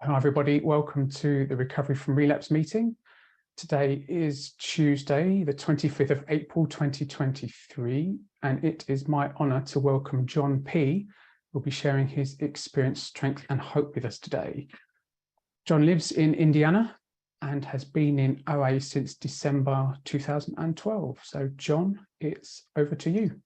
Hi everybody, welcome to the Recovery from Relapse meeting. Today is Tuesday, the 25th of April 2023, and it is my honour to welcome John P, who will be sharing his experience, strength and hope with us today. John lives in Indiana and has been in OA since December 2012. So John, it's over to you.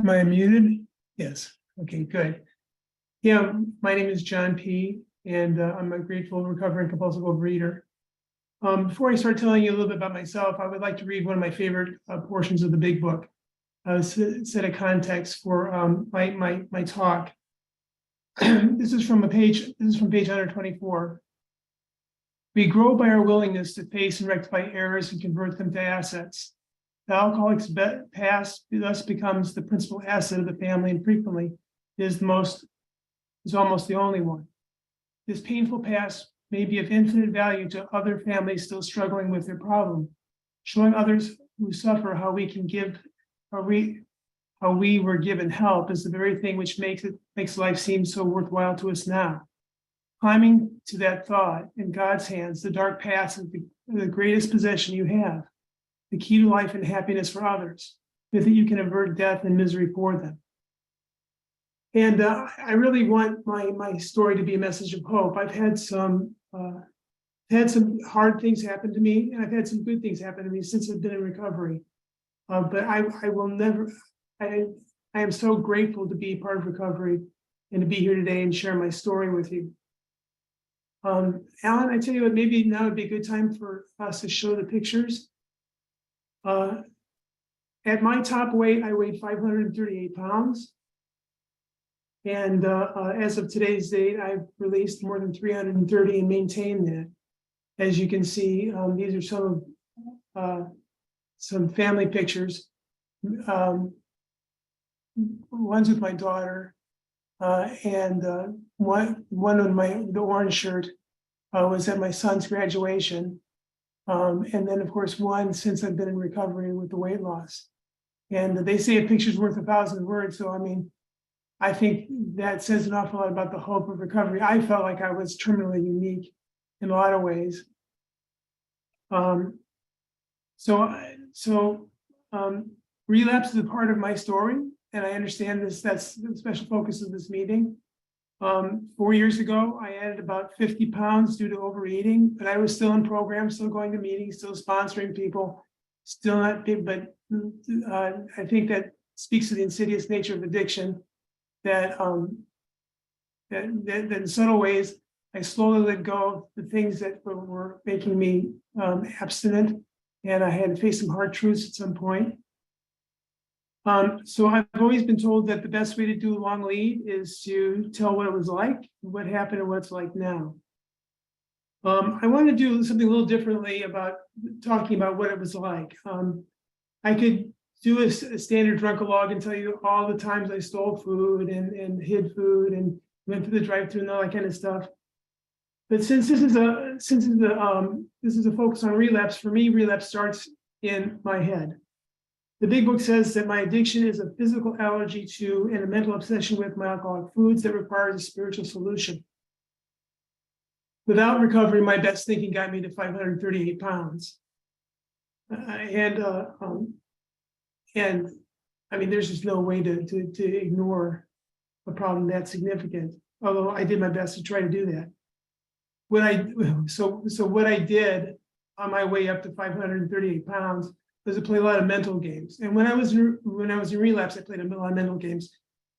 Am I unmuted? Yes. Okay, good. Yeah, my name is John P, and I'm a grateful recovering compulsive overeater. Before I start telling you a little bit about myself, I would like to read one of my favorite portions of the big book, set a context for my talk. This is from page 124. We grow by our willingness to face and rectify errors and convert them to assets. The alcoholic's past thus becomes the principal asset of the family, and frequently is almost the only one. This painful past may be of infinite value to other families still struggling with their problem. Showing others who suffer how we were given help is the very thing which makes life seem so worthwhile to us now. Climbing to that thought, in God's hands, the dark past is the greatest possession you have. The key to life and happiness for others. With it, you can avert death and misery for them. And I really want my story to be a message of hope. I've had some hard things happen to me, and I've had some good things happen to me since I've been in recovery. But I will never. I am so grateful to be part of recovery and to be here today and share my story with you. Alan, I tell you what, maybe now would be a good time for us to show the pictures. At my top weight, I weighed 538 pounds. And as of today's date, I've released more than 330 and maintained that. As you can see, these are some family pictures. One's with my daughter, and one of the orange shirt was at my son's graduation. And then, of course, one since I've been in recovery with the weight loss. And they say a picture's worth 1,000 words. So, I mean, I think that says an awful lot about the hope of recovery. I felt like I was terminally unique in a lot of ways. Relapse is a part of my story, and I understand this. That's the special focus of this meeting. 4 years ago, I added about 50 pounds due to overeating, but I was still in program, still going to meetings, still sponsoring people, still not big, but I think that speaks to the insidious nature of addiction, that in subtle ways, I slowly let go of the things that were making me abstinent, and I had to face some hard truths at some point. So I've always been told that the best way to do a long lead is to tell what it was like, what happened, and what it's like now. I want to do something a little differently about talking about what it was like. I could do a standard drunk-a-log and tell you all the times I stole food and hid food and went to the drive-thru and all that kind of stuff. But since this is a focus on relapse, for me, relapse starts in my head. The big book says that my addiction is a physical allergy to and a mental obsession with my alcoholic foods that requires a spiritual solution. Without recovery, my best thinking got me to 538 pounds. And I mean, there's just no way to ignore a problem that significant, although I did my best to try to do that. What I did on my way up to 538 pounds was to play a lot of mental games. And when I was in relapse, I played a lot of mental games.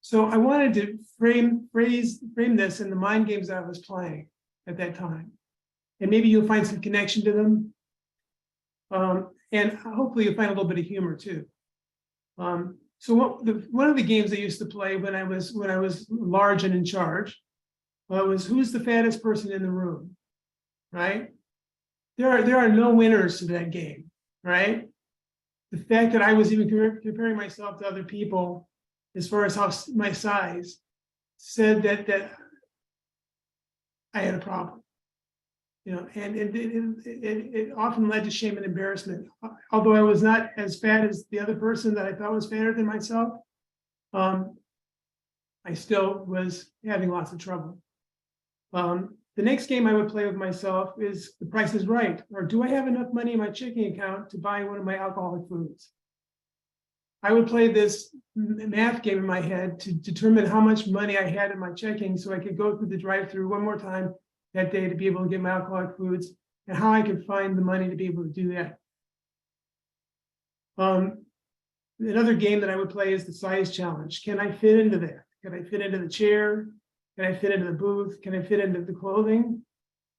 So I wanted to frame this in the mind games that I was playing at that time. And maybe you'll find some connection to them. And hopefully you'll find a little bit of humor too. So one of the games I used to play when I was large and in charge was who's the fattest person in the room, right? There are no winners to that game, right? The fact that I was even comparing myself to other people as far as how my size said that I had a problem. and it often led to shame and embarrassment. Although I was not as fat as the other person that I thought was fatter than myself, I still was having lots of trouble. The next game I would play with myself is The Price is Right, or do I have enough money in my checking account to buy one of my alcoholic foods? I would play this math game in my head to determine how much money I had in my checking so I could go through the drive-through one more time that day to be able to get my alcoholic foods, and how I could find the money to be able to do that. Another game that I would play is the size challenge. Can I fit into that? Can I fit into the chair? Can I fit into the booth? Can I fit into the clothing?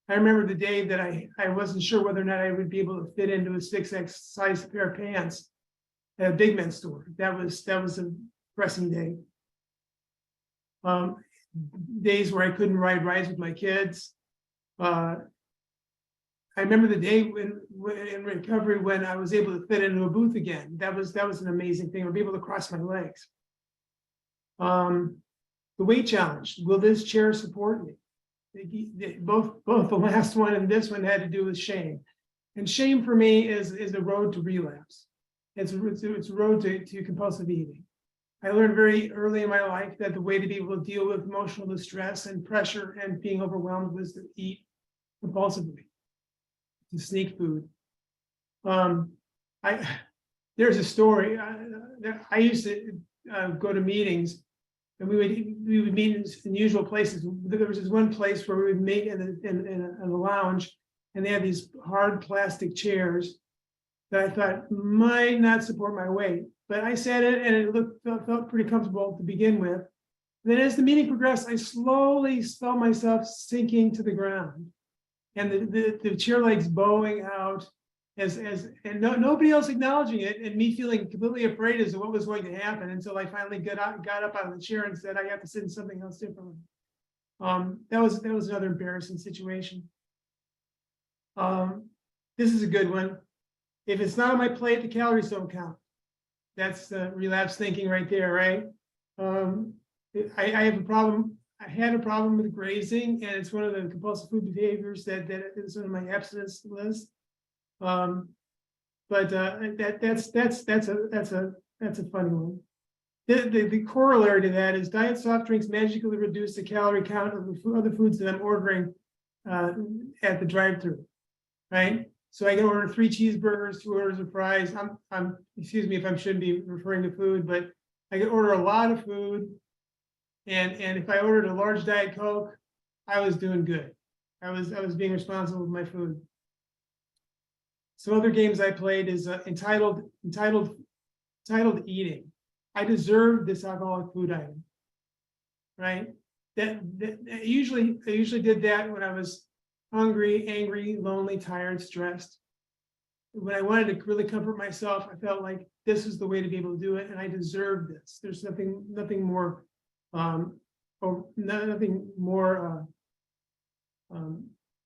I remember the day that I wasn't sure whether or not I would be able to fit into a 6X size pair of pants at a big men's store. That was a pressing day. Days where I couldn't ride rides with my kids. I remember the day when in recovery when I was able to fit into a booth again. That was an amazing thing. I'd be able to cross my legs. The weight challenge. Will this chair support me? Both the last one and this one had to do with shame. And shame for me is a road to relapse. It's a road to compulsive eating. I learned very early in my life that the way to be able to deal with emotional distress and pressure and being overwhelmed was to eat compulsively, to sneak food. There's a story. I used to go to meetings, and we would meet in unusual places. There was this one place where we would meet in a lounge, and they had these hard plastic chairs that I thought might not support my weight. But I sat in and it felt pretty comfortable to begin with. Then as the meeting progressed, I slowly felt myself sinking to the ground, and the chair legs bowing out nobody else acknowledging it, and me feeling completely afraid as to what was going to happen until I finally got up out of the chair and said I have to sit in something else differently. That was another embarrassing situation. This is a good one. If it's not on my plate, the calories don't count. That's the relapse thinking right there, right? I have a problem. I had a problem with grazing, and it's one of the compulsive food behaviors that is on my abstinence list. That's a funny one. The corollary to that is diet soft drinks magically reduce the calorie count of the other foods that I'm ordering at the drive-through, right? So I can order 3 cheeseburgers, 2 orders of fries. Excuse me if I shouldn't be referring to food, but I can order a lot of food. And if I ordered a large Diet Coke, I was doing good. I was being responsible with my food. Some other games I played is entitled eating. I deserve this alcoholic food item, right? I usually did that when I was hungry, angry, lonely, tired, stressed. When I wanted to really comfort myself, I felt like this is the way to be able to do it, and I deserve this. There's nothing more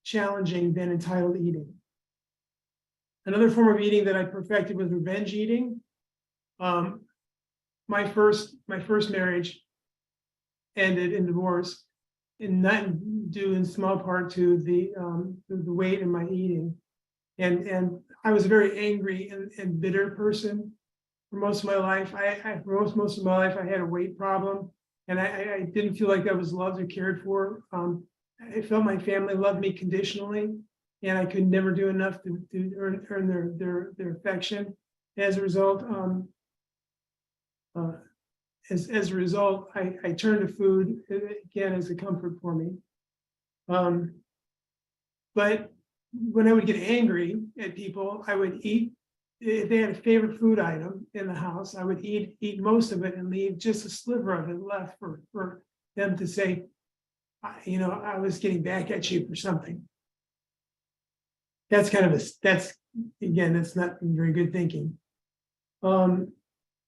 challenging than entitled eating. Another form of eating that I perfected was revenge eating. My first marriage ended in divorce, and not due in small part to the weight in my eating. And I was a very angry and bitter person for most of my life. For most of my life, I had a weight problem, and I didn't feel like I was loved or cared for. I felt my family loved me conditionally, and I could never do enough to earn their affection. As a result, I turned to food again as a comfort for me. But when I would get angry at people, I would eat. If they had a favorite food item in the house, I would eat most of it and leave just a sliver of it left for them to say, I was getting back at you for something. That's not very good thinking. The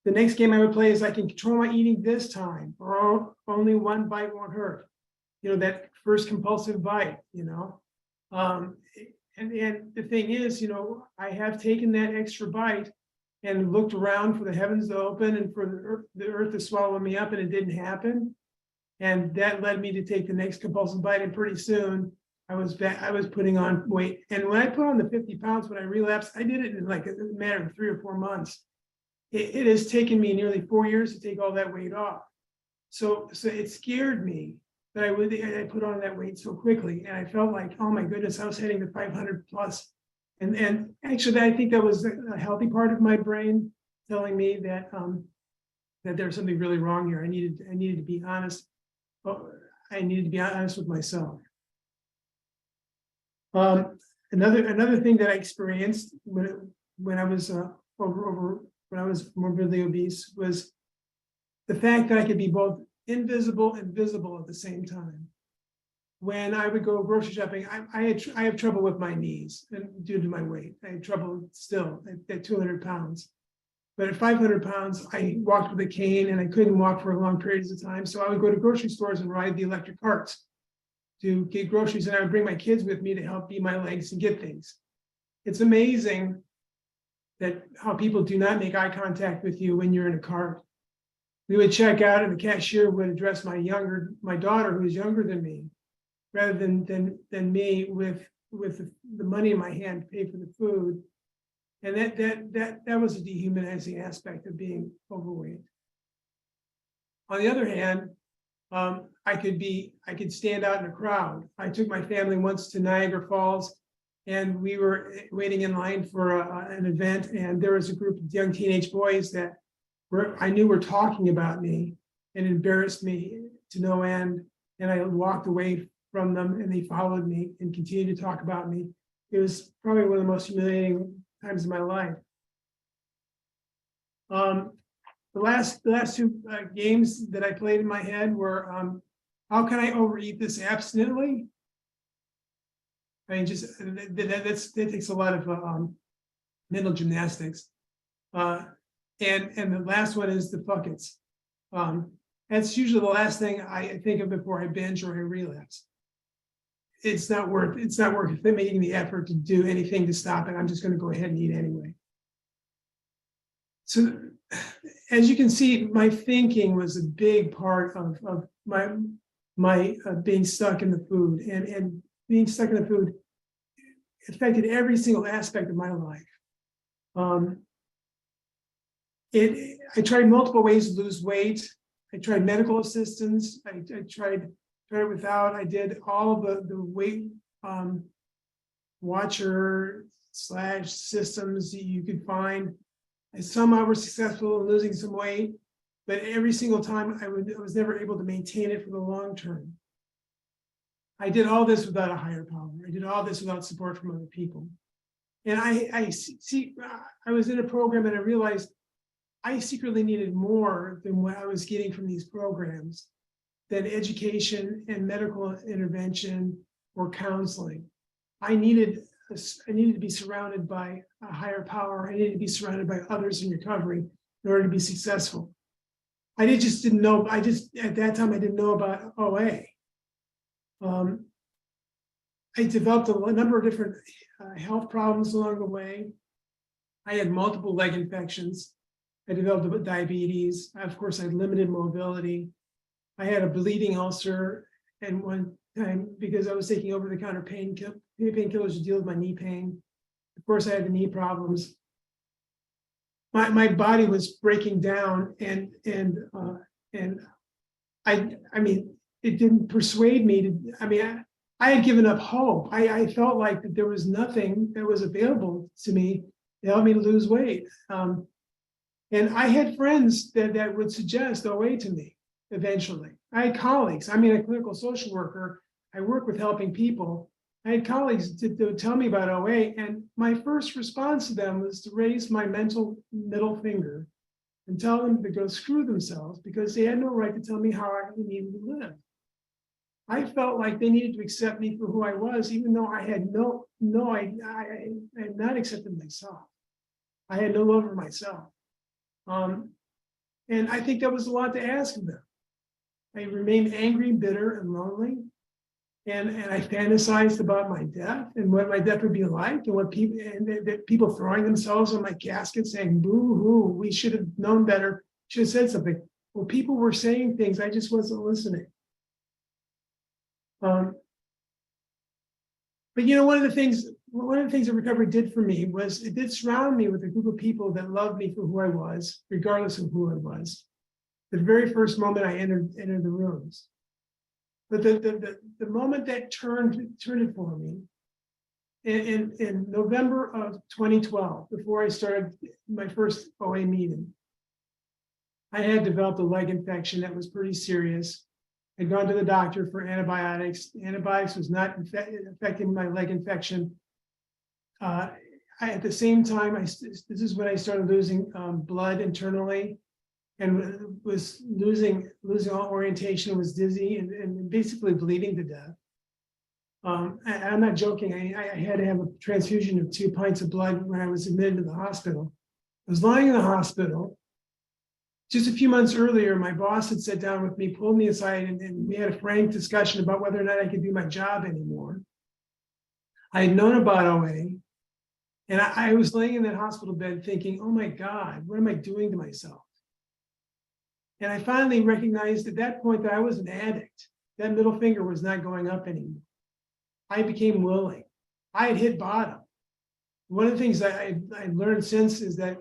next game I would play is I can control my eating this time, or only one bite won't hurt. That first compulsive bite, And the thing is, I have taken that extra bite and looked around for the heavens to open and for the earth to swallow me up, and it didn't happen. And that led me to take the next compulsive bite, and pretty soon I was putting on weight. And when I put on the 50 pounds, when I relapsed, I did it in like a matter of 3 or 4 months. It has taken me nearly 4 years to take all that weight off. So it scared me that I put on that weight so quickly. And I felt like, oh my goodness, I was heading to 500 plus. And actually, I think that was a healthy part of my brain telling me that that there was something really wrong here. I needed to be honest. I needed to be honest with myself. Another thing that I experienced when I was when I was morbidly obese was the fact that I could be both invisible and visible at the same time. When I would go grocery shopping, I have trouble with my knees and due to my weight. I have trouble still at 200 pounds. But at 500 pounds, I walked with a cane and I couldn't walk for long periods of time. So I would go to grocery stores and ride the electric carts to get groceries, and I would bring my kids with me to help be my legs and get things. It's amazing that how people do not make eye contact with you when you're in a cart. We would check out and the cashier would address my daughter, who was younger than me, rather than me with the money in my hand to pay for the food. And that was a dehumanizing aspect of being overweight. On the other hand, I could stand out in a crowd. I took my family once to Niagara Falls, and we were waiting in line for an event, and there was a group of young teenage boys that I knew were talking about me and embarrassed me to no end. And I walked away from them, and they followed me and continued to talk about me. It was probably one of the most humiliating times of my life. The last two games that I played in my head were, how can I overeat this abstinently? I mean, just that takes a lot of mental gymnastics. And the last one is the buckets. That's usually the last thing I think of before I binge or I relapse. It's not worth making the effort to do anything to stop it. I'm just going to go ahead and eat anyway. So, as you can see, my thinking was a big part of my being stuck in the food, and being stuck in the food affected every single aspect of my life. I tried multiple ways to lose weight. I tried medical assistance. I tried it without. I did all of the weight watcher / systems that you could find. And some I was successful in losing some weight, but every single time I was never able to maintain it for the long term. I did all this without a higher power. I did all this without support from other people. And I was in a program and I realized I secretly needed more than what I was getting from these programs, than education and medical intervention or counseling. I needed to be surrounded by a higher power. I needed to be surrounded by others in recovery in order to be successful. At that time, I didn't know about OA. I developed a number of different health problems along the way. I had multiple leg infections. I developed diabetes. Of course, I had limited mobility. I had a bleeding ulcer, and one time, because I was taking over-the-counter painkillers to deal with my knee pain. Of course, I had the knee problems. My body was breaking down, and I mean, it didn't persuade me to. I mean, I had given up hope. I felt like that there was nothing that was available to me to help me to lose weight. And I had friends that would suggest OA to me eventually. I had colleagues. I mean, a clinical social worker. I work with helping people. I had colleagues to tell me about OA, and my first response to them was to raise my mental middle finger and tell them to go screw themselves, because they had no right to tell me how I needed to live. I felt like they needed to accept me for who I was, even though I had I had not accepted myself. I had no love for myself. And I think that was a lot to ask of them. I remained angry, bitter, and lonely. And I fantasized about my death and what my death would be like, and people throwing themselves on my casket saying, boo-hoo, we should have known better, should have said something. Well, people were saying things, I just wasn't listening. But one of the things that recovery did for me was it did surround me with a group of people that loved me for who I was, regardless of who I was. The very first moment I entered the rooms. But the moment that turned it for me in November of 2012, before I started my first OA meeting, I had developed a leg infection that was pretty serious. I'd gone to the doctor for antibiotics. Antibiotics was not affecting my leg infection. At the same time, this is when I started losing blood internally, and was losing all orientation, was dizzy and basically bleeding to death. I'm not joking. I had to have a transfusion of 2 pints of blood when I was admitted to the hospital. I was lying in the hospital. Just a few months earlier, my boss had sat down with me, pulled me aside, and we had a frank discussion about whether or not I could do my job anymore. I had known about OA, and I was laying in that hospital bed thinking, oh my God, what am I doing to myself? And I finally recognized at that point that I was an addict. That middle finger was not going up anymore. I became willing. I had hit bottom. One of the things I learned since is that,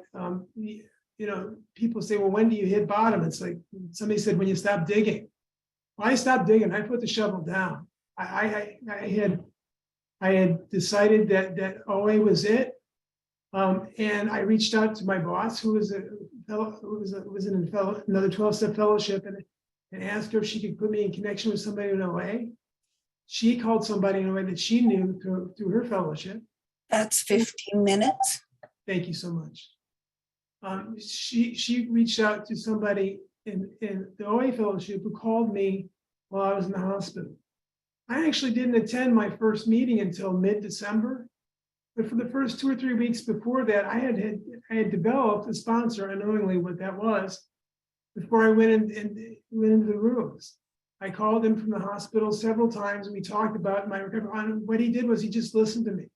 people say, well, when do you hit bottom? It's like somebody said, when you stop digging. Well, I stopped digging. I put the shovel down. I had decided that OA was it. And I reached out to my boss, who was in another 12-step fellowship, and asked her if she could put me in connection with somebody in OA. She called somebody in OA that she knew through her fellowship. That's 15 minutes. Thank you so much. She reached out to somebody in the OA fellowship who called me while I was in the hospital. I actually didn't attend my first meeting until mid-December. But for the first 2 or 3 weeks before that, I had developed a sponsor, unknowingly what that was, before I went into the rooms. I called him from the hospital several times, and we talked about my recovery. What he did was he just listened to me.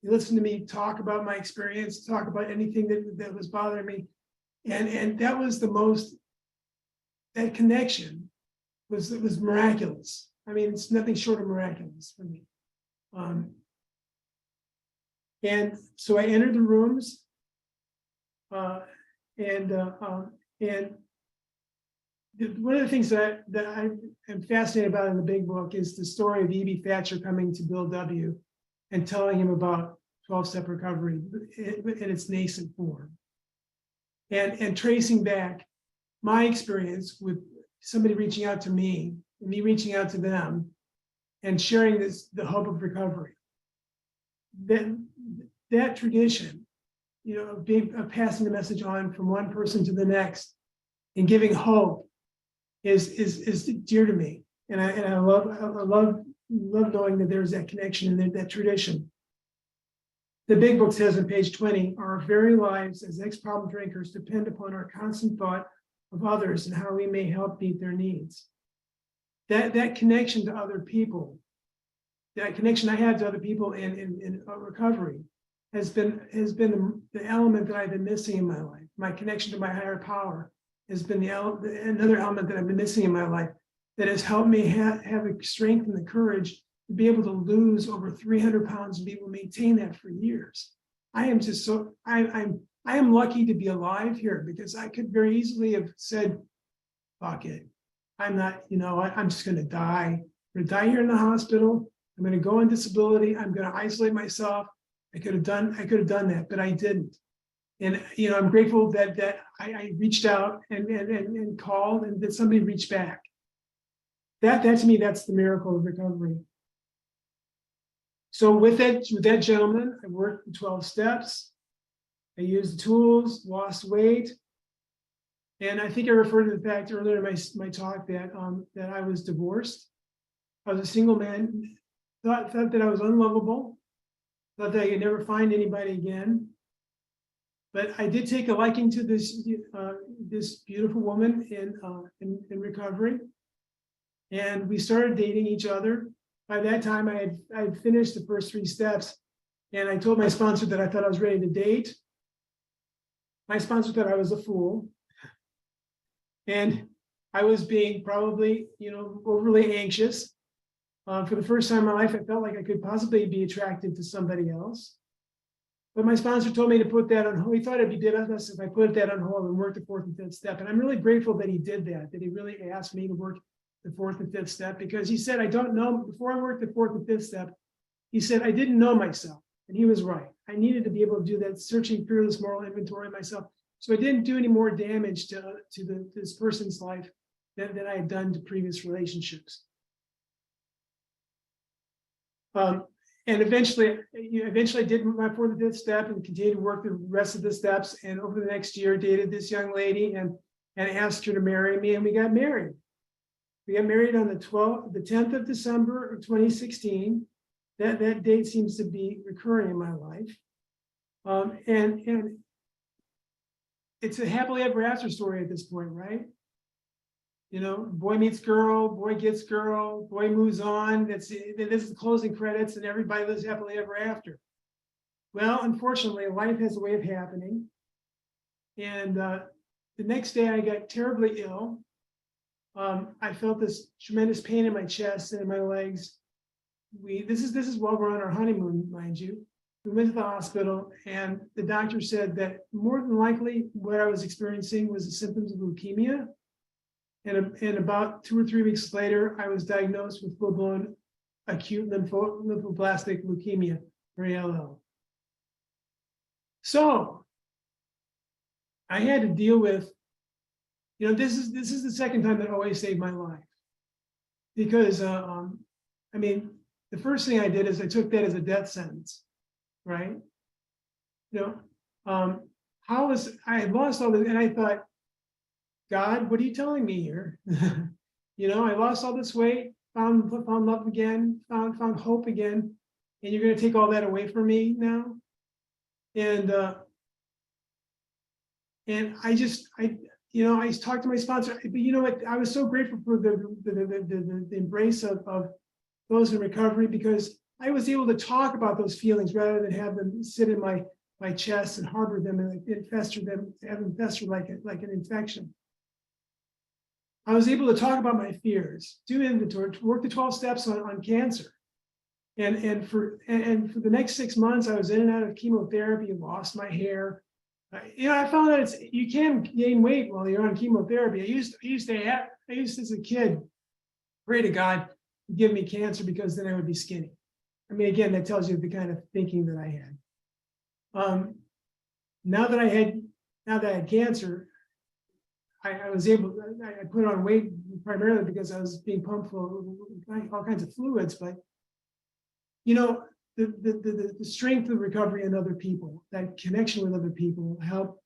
He listened to me talk about my experience, talk about anything that was bothering me. And that was that connection was miraculous. I mean, it's nothing short of miraculous for me. And so I entered the rooms, and one of the things that I am fascinated about in the big book is the story of E.B. Thatcher coming to Bill W. and telling him about 12-step recovery in its nascent form, and tracing back my experience with somebody reaching out to me and me reaching out to them and sharing the hope of recovery. Then that tradition, of passing the message on from one person to the next and giving hope is dear to me, and I love knowing that there's that connection and that tradition. The big book says on page 20, our very lives as ex-problem drinkers depend upon our constant thought of others and how we may help meet their needs. That connection to other people, that connection I had to other people in recovery has been the element that I've been missing in my life. My connection to my higher power has been another element that I've been missing in my life that has helped me have the strength and the courage to be able to lose over 300 pounds and be able to maintain that for years. I am just I am lucky to be alive here, because I could very easily have said, fuck it. I'm not, I'm just going to die. I'm going to die here in the hospital. I'm going to go on disability. I'm going to isolate myself. I could have done that, but I didn't. And I'm grateful that I reached out and called, and that somebody reached back. That to me, that's the miracle of recovery. So with that gentleman, I worked the 12 steps. I used the tools, lost weight. And I think I referred to the fact earlier in my talk that I was divorced. I was a single man, thought that I was unlovable, thought that I could never find anybody again. But I did take a liking to this beautiful woman in recovery, and we started dating each other. By that time, I had finished the first 3 steps, and I told my sponsor that I thought I was ready to date. My sponsor thought I was a fool, and I was being probably overly anxious. For the first time in my life, I felt like I could possibly be attracted to somebody else. But my sponsor told me to put that on hold. He thought it'd be best if I put that on hold and work the fourth and fifth step. And I'm really grateful that he did that he really asked me to work the fourth and fifth step, because he said, I don't know, before I worked the fourth and fifth step, he said, I didn't know myself. And he was right. I needed to be able to do that, searching through this moral inventory of myself. So I didn't do any more damage to this person's life than I had done to previous relationships. And eventually I did my fourth and fifth step and continued to work the rest of the steps. And over the next year, dated this young lady and asked her to marry me, and we got married. We got married on the 10th of December of 2016. That date seems to be recurring in my life. And it's a happily ever after story at this point, right? You know, boy meets girl, boy gets girl, boy moves on. This is the closing credits, and everybody lives happily ever after. Well, unfortunately, life has a way of happening. And the next day I got terribly ill. I felt this tremendous pain in my chest and in my legs. This is while we're on our honeymoon, mind you. We went to the hospital, and the doctor said that more than likely what I was experiencing was the symptoms of leukemia. And about 2 or 3 weeks later, I was diagnosed with full-blown acute lymphoblastic leukemia, or ALL. So I had to deal with, you know, this is the second time that OA saved my life, because I mean, the first thing I did is I took that as a death sentence, right? You know, I had lost all this, and I thought, God, what are you telling me here? You know, I lost all this weight, found love again, found hope again, and you're going to take all that away from me now? And you know, I talked to my sponsor, but you know what? I was so grateful for the embrace of those in recovery, because I was able to talk about those feelings rather than have them sit in my chest and harbor them and fester like an infection. I was able to talk about my fears, do inventory, work the 12 steps on cancer. And for the next 6 months, I was in and out of chemotherapy, lost my hair. You know, I found out you can gain weight while you're on chemotherapy. I used as a kid, pray to God to give me cancer, because then I would be skinny. I mean, again, that tells you the kind of thinking that I had. Now that I had cancer, I was able, I put on weight primarily because I was being pumped full of all kinds of fluids. But, you know, the strength of recovery in other people, that connection with other people, help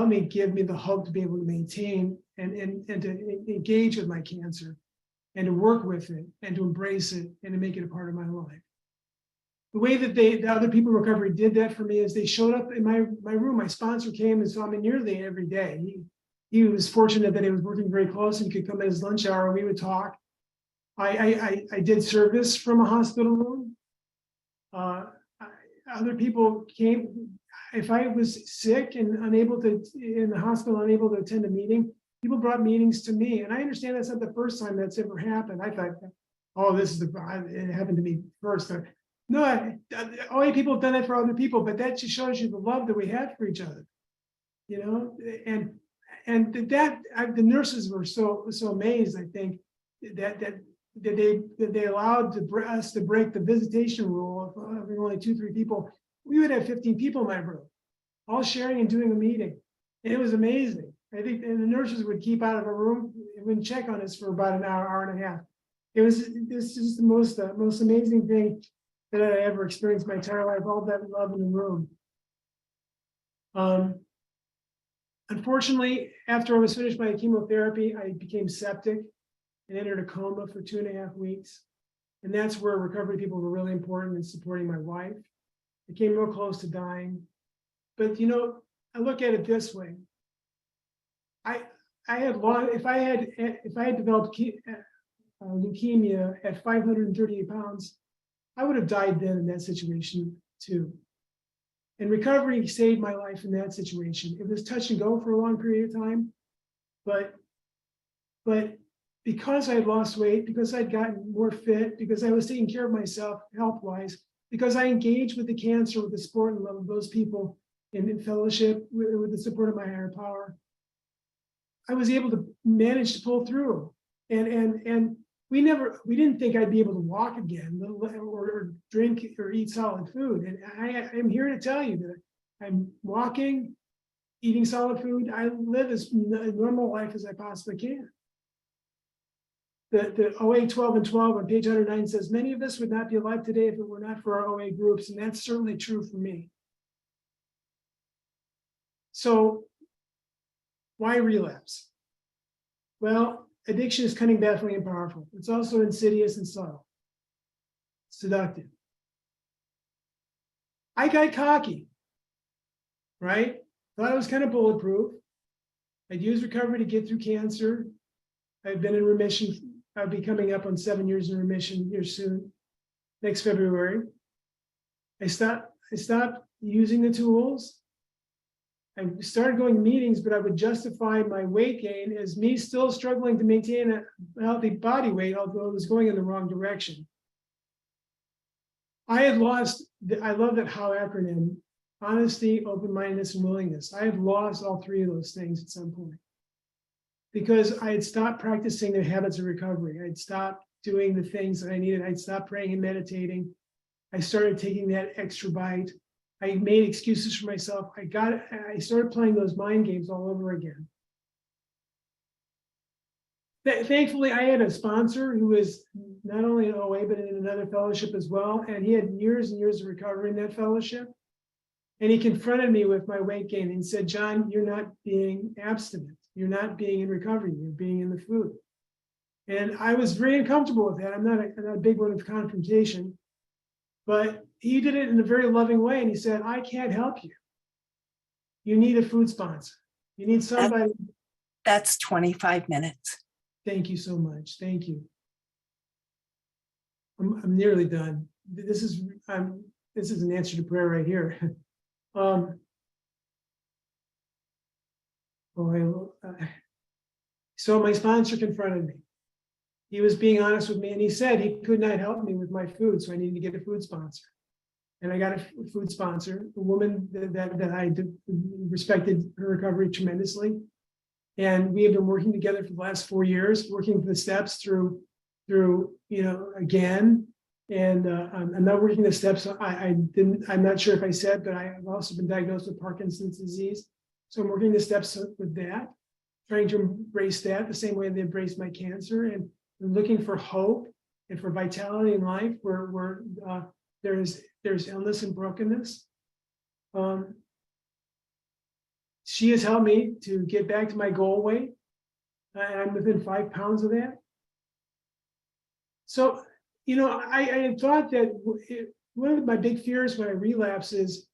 me, give me the hope to be able to maintain and to engage with my cancer, and to work with it, and to embrace it, and to make it a part of my life. The way that the other people in recovery did that for me is they showed up in my room. My sponsor came and saw me nearly every day. He was fortunate that he was working very close and could come at his lunch hour. We would talk. I did service from a hospital room. Other people came. If I was sick and unable to, in the hospital, unable to attend a meeting, people brought meetings to me. And I understand that's not the first time that's ever happened. I thought, oh, it happened to me first. No, only people have done that for other people, but that just shows you the love that we have for each other, you know. And the nurses were so amazed, I think, that they allowed us to break the visitation rule of having only 2-3 people. We would have 15 people in my room, all sharing and doing a meeting, and it was amazing. I think, and the nurses would keep out of a room and wouldn't check on us for about an hour and a half. This is the most amazing thing that I ever experienced in my entire life. All that love in the room. Unfortunately, after I was finished my chemotherapy, I became septic and entered a coma for 2.5 weeks. And that's where recovery people were really important in supporting my wife. I came real close to dying. But, you know, I look at it this way. If I had developed leukemia at 538 pounds, I would have died then in that situation too. And recovery saved my life in that situation. It was touch and go for a long period of time, but because I had lost weight, because I'd gotten more fit, because I was taking care of myself health-wise, because I engaged with the cancer, with the support and love of those people in fellowship, with the support of my higher power, I was able to manage to pull through. And we didn't think I'd be able to walk again, or drink or eat solid food. And I'm here to tell you that I'm walking, eating solid food. I live as normal life as I possibly can. The OA 12 and 12 on page 109 says, many of us would not be alive today if it were not for our OA groups. And that's certainly true for me. So why relapse? Well, addiction is cunning, baffling, and powerful. It's also insidious and subtle, seductive. I got cocky, right? Thought I was kind of bulletproof. I'd use recovery to get through cancer. I've been in remission. I'll be coming up on 7 years in remission here soon, next February. I stopped using the tools. I started going to meetings, but I would justify my weight gain as me still struggling to maintain a healthy body weight, although it was going in the wrong direction. I had lost, I love that HOW acronym, honesty, open-mindedness, and willingness. I had lost all three of those things at some point, because I had stopped practicing the habits of recovery. I'd stopped doing the things that I needed. I'd stopped praying and meditating. I started taking that extra bite. I made excuses for myself. I started playing those mind games all over again. Thankfully, I had a sponsor who was not only in OA, but in another fellowship as well. And he had years and years of recovery in that fellowship. And he confronted me with my weight gain and said, John, you're not being abstinent. You're not being in recovery. You're being in the food. And I was very uncomfortable with that. I'm not a big one of confrontation. But he did it in a very loving way. And he said, I can't help you. You need a food sponsor. You need somebody. That's 25 minutes. Thank you so much. Thank you. I'm nearly done. This is an answer to prayer right here. So my sponsor confronted me. He was being honest with me, and he said he could not help me with my food, so I needed to get a food sponsor. And I got a food sponsor, a woman that I respected her recovery tremendously. And we have been working together for the last 4 years, working the steps through again. And I'm not working the steps. I'm not sure if I said, but I have also been diagnosed with Parkinson's disease. So I'm working the steps with that, trying to embrace that the same way they embraced my cancer, and looking for hope and for vitality in life where there's illness and brokenness. She has helped me to get back to my goal weight. I'm within 5 pounds of that. So, I had thought that one of my big fears when I relapse is,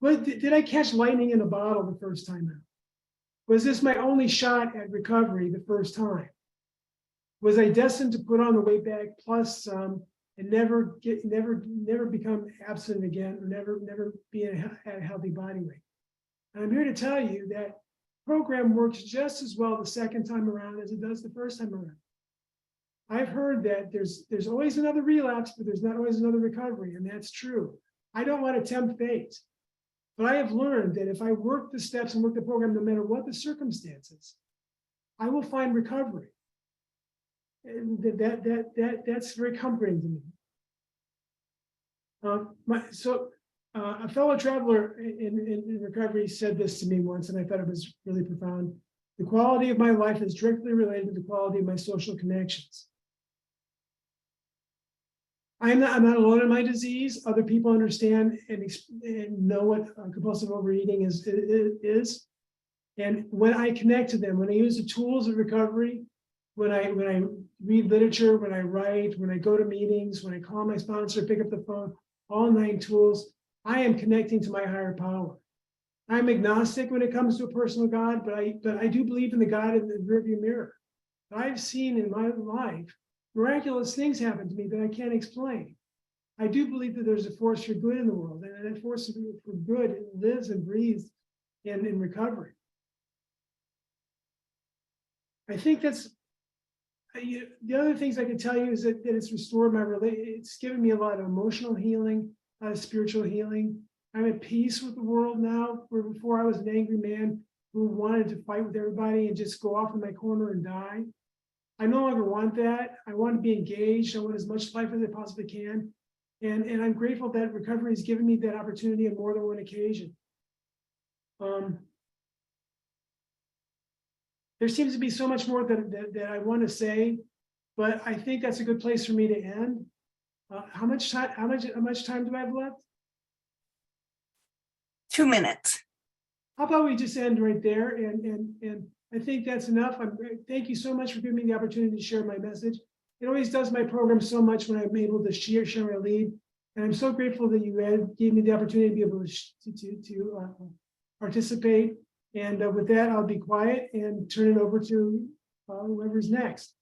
did I catch lightning in a bottle the first time out? Was this my only shot at recovery the first time? Was I destined to put on the weight back plus some and never become abstinent again, or never be at a healthy body weight? And I'm here to tell you that program works just as well the second time around as it does the first time around. I've heard that there's always another relapse, but there's not always another recovery, and that's true. I don't want to tempt fate, but I have learned that if I work the steps and work the program, no matter what the circumstances, I will find recovery. And that's very comforting to me. A fellow traveler in recovery said this to me once, and I thought it was really profound. The quality of my life is directly related to the quality of my social connections. I'm not alone in my disease. Other people understand and know what compulsive overeating is. And when I connect to them, when I use the tools of recovery, when I read literature, when I write, when I go to meetings, when I call my sponsor, pick up the phone, all 9 tools, I am connecting to my higher power. I'm agnostic when it comes to a personal God, but I do believe in the God in the rearview mirror. I've seen in my life miraculous things happen to me that I can't explain. I do believe that there's a force for good in the world, and that force for good lives and breathes in recovery. I think The other things I can tell you is that it's restored my it's given me a lot of emotional healing, a lot of spiritual healing. I'm at peace with the world now, where before I was an angry man who wanted to fight with everybody and just go off in my corner and die. I no longer want that. I want to be engaged. I want as much life as I possibly can. And I'm grateful that recovery has given me that opportunity on more than one occasion. There seems to be so much more that I want to say, but I think that's a good place for me to end. How much time do I have left? 2 minutes. How about we just end right there? And I think that's enough. Thank you so much for giving me the opportunity to share my message. It always does my program so much when I'm able to share my lead. And I'm so grateful that you gave me the opportunity to be able to participate. And with that, I'll be quiet and turn it over to whoever's next.